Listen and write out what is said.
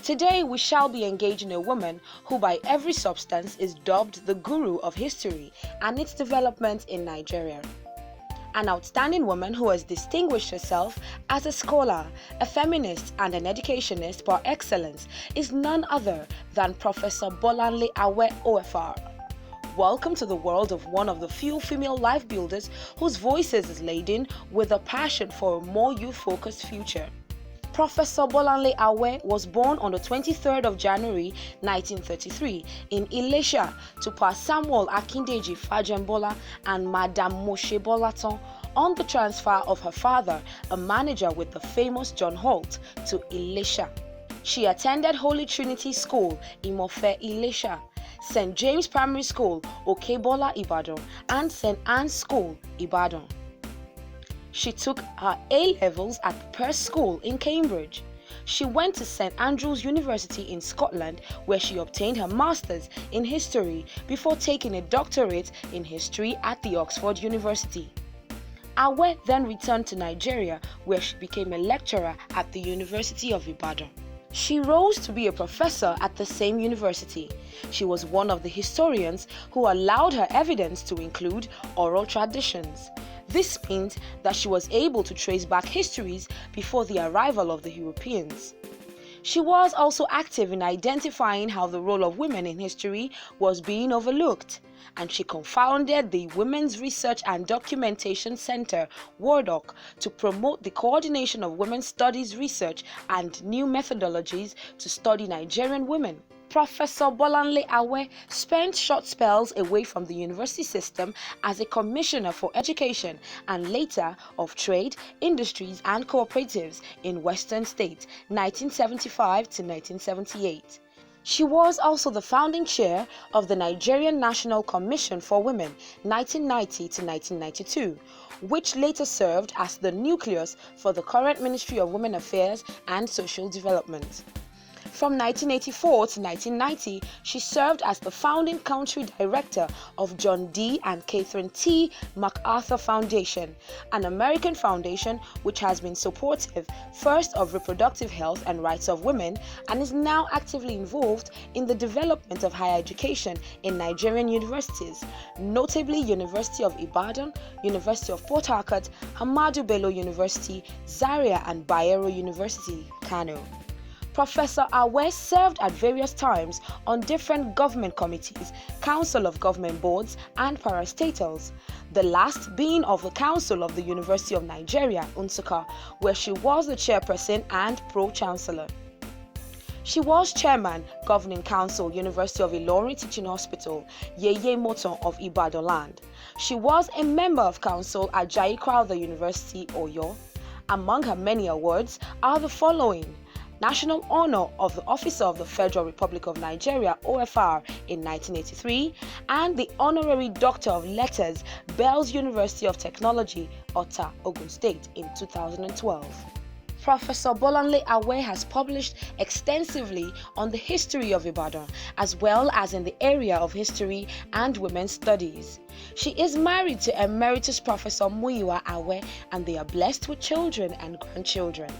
Today we shall be engaging a woman who by every substance is dubbed the guru of history and its development in Nigeria. An outstanding woman who has distinguished herself as a scholar, a feminist and an educationist par excellence is none other than Professor Bolanle Awe OFR. Welcome to the world of one of the few female life builders whose voices is laden with a passion for a more youth-focused future. Professor Bolanle Awe was born on the 23rd of January 1933 in Ilesha to Pa Samuel Akindeji Fajembola and Madame Moshe Bolaton on the transfer of her father, a manager with the famous John Holt, to Ilesha. She attended Holy Trinity School, Imofe Ilesha, St. James Primary School, Okebola Ibadan, and St. Anne's School, Ibadan. She took her A-levels at the Perse School in Cambridge. She went to St. Andrews University in Scotland where she obtained her Masters in History before taking a doctorate in History at the Oxford University. Awe then returned to Nigeria where she became a lecturer at the University of Ibadan. She rose to be a professor at the same university. She was one of the historians who allowed her evidence to include oral traditions. This means that she was able to trace back histories before the arrival of the Europeans. She was also active in identifying how the role of women in history was being overlooked, and she co-founded the Women's Research and Documentation Center, WARDOC, to promote the coordination of women's studies research and new methodologies to study Nigerian women. Professor Bolanle Awe spent short spells away from the university system as a commissioner for education and later of trade, industries and cooperatives in Western States, 1975 to 1978. She was also the founding chair of the Nigerian National Commission for Women, 1990 to 1992, which later served as the nucleus for the current Ministry of Women Affairs and Social Development. From 1984 to 1990, she served as the founding country director of John D. and Catherine T. MacArthur Foundation, an American foundation which has been supportive first of reproductive health and rights of women and is now actively involved in the development of higher education in Nigerian universities, notably University of Ibadan, University of Port Harcourt, Ahmadu Bello University, Zaria and Bayero University, Kano. Professor Awe served at various times on different government committees, Council of Government Boards and parastatals, the last being of the Council of the University of Nigeria, Nsukka, where she was the chairperson and pro-chancellor. She was chairman, Governing Council, University of Ilorin Teaching Hospital, Yeye Moton of Ibadan Land. She was a member of council at Jai Crowther University, Oyo. Among her many awards are the following: National Honor of the Officer of the Federal Republic of Nigeria, OFR, in 1983, and the Honorary Doctor of Letters, Bells University of Technology, Ota, Ogun State, in 2012. Professor Bolanle Awe has published extensively on the history of Ibadan, as well as in the area of history and women's studies. She is married to Emeritus Professor Muyiwa Awe, and they are blessed with children and grandchildren.